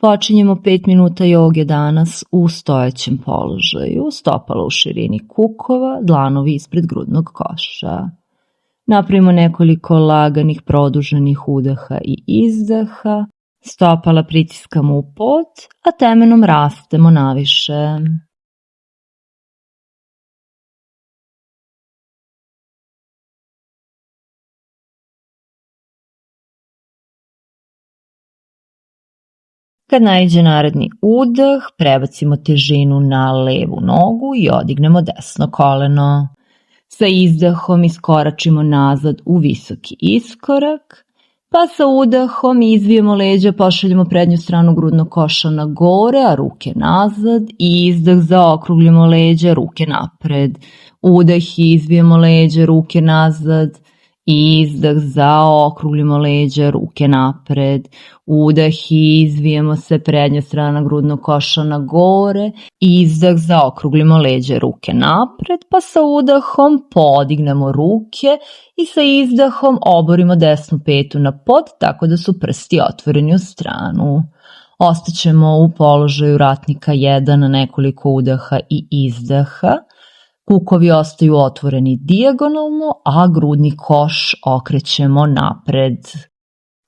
Počinjemo 5 minuta joge danas u stojećem položaju, stopala u širini kukova, dlanovi ispred grudnog koša. Napravimo nekoliko laganih produženih udaha i izdaha, stopala pritiskamo u pod, a temenom rastemo naviše. Kad naiđe naredni udah, prebacimo težinu na levu nogu i odignemo desno koleno. Sa izdahom iskoračimo nazad u visoki iskorak, pa sa udahom izvijemo leđa, pošaljemo prednju stranu grudnog koša na gore, a ruke nazad, i izdah zaokruglimo leđa, ruke napred. Udah izvijemo leđa, ruke nazad, izdah zaokruglimo leđa, ruke napred. Udah izvijemo se, prednja strana grudnog koša na gore, izdah zaokruglimo leđa, ruke napred, pa sa udahom podignemo ruke i sa izdahom oborimo desnu petu na pod tako da su prsti otvoreni u stranu. Ostaćemo u položaju ratnika 1 na nekoliko udaha i izdaha. Kukovi ostaju otvoreni dijagonalno, a grudni koš okrećemo napred.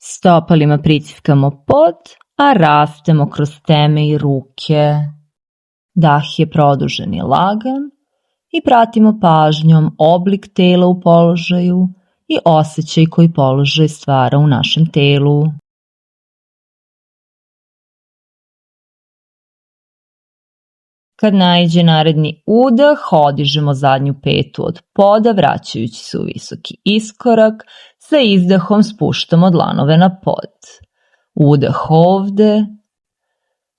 Stopalima pritiskamo pod, a rastemo kroz teme i ruke. Dah je produžen i lagan i pratimo pažnjom oblik tela u položaju i osjećaj koji položaj stvara u našem telu. Kad naiđe naredni udah, odižemo zadnju petu od poda, vraćajući se u visoki iskorak, sa izdahom spuštamo dlanove na pod. Udah ovde,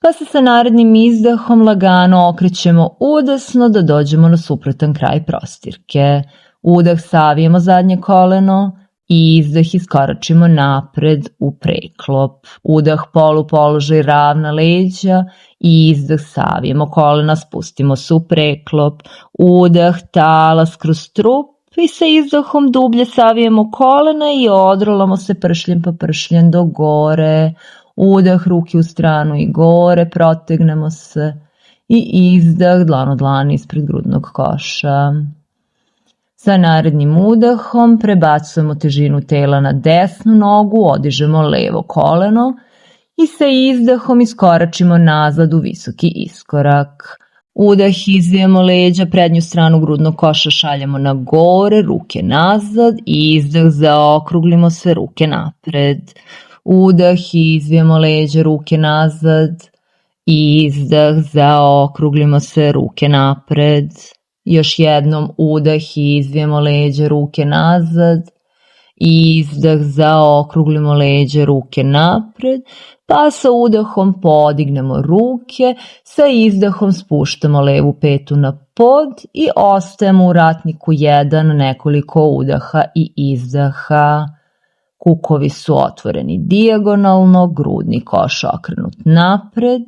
pa se sa narednim izdahom lagano okrećemo udesno da dođemo na suprotan kraj prostirke. Udah savijemo zadnje koleno i izdah iskoračimo napred u preklop. Udah polupoložaj, ravna leđa, i izdah savijemo kolena, spustimo se u preklop. Udah talas kroz trup i sa izdahom dublje savijemo kolena i odrolamo se pršljen po pršljen do gore. Udah, ruke u stranu i gore, protegnemo se, i izdah, dlano dlani ispred grudnog koša. Sa narednim udahom prebacujemo težinu tela na desnu nogu, odižemo levo koleno i sa izdahom iskoračimo nazad u visoki iskorak. Udah izvijemo leđa, prednju stranu grudnog koša šaljemo na gore, ruke nazad, i izdah zaokruglimo se, ruke napred. Udah izvijemo leđa, ruke nazad, i izdah zaokruglimo se, ruke napred. Još jednom udah i izvijemo leđa, ruke nazad, i izdah zaokruglimo leđa, ruke napred, pa sa udahom podignemo ruke, sa izdahom spuštamo levu petu na pod i ostajemo u ratniku 1 nekoliko udaha i izdaha. Kukovi su otvoreni dijagonalno, grudni koš okrenut napred,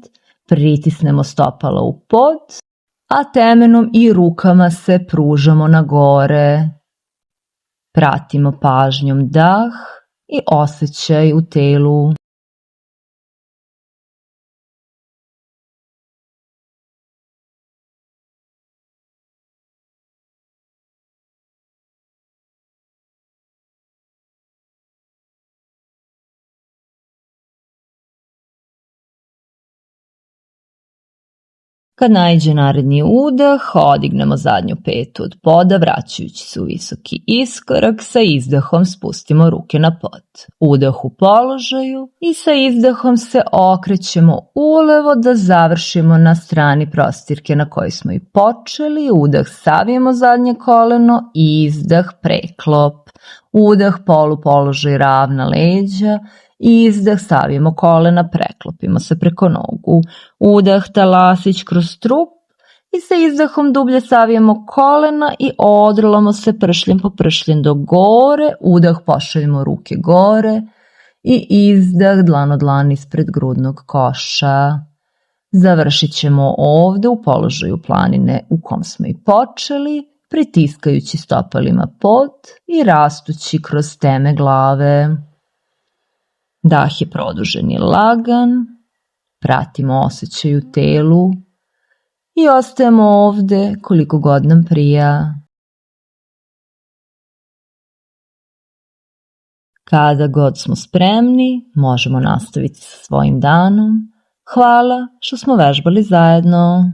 pritisnemo stopala u pod, a temenom i rukama se pružamo na gore. Pratimo pažnjom dah i osjećaj u telu. Kad naiđe naredni udah, odignemo zadnju petu od poda, vraćajući se u visoki iskorak, sa izdahom spustimo ruke na pod. Udah u položaju i sa izdahom se okrećemo ulevo da završimo na strani prostirke na kojoj smo i počeli. Udah savijemo zadnje koleno, izdah preklop. Udah polupoložaj, ravna leđa, izdah savijemo kolena, preklopimo se preko nogu. Udah talasić kroz trup i sa izdahom dublje savijemo kolena i odrolamo se pršljen po pršljen do gore. Udah pošaljemo ruke gore i izdah dlano dlan ispred grudnog koša. Završit ćemo ovde u položaju planine u kom smo i počeli, pritiskajući stopalima pod i rastući kroz teme glave. Dah je produžen i lagan. pratimo osjećaj u telu i ostajemo ovde koliko god nam prija. Kada god smo spremni, možemo nastaviti sa svojim danom. Hvala što smo vežbali zajedno.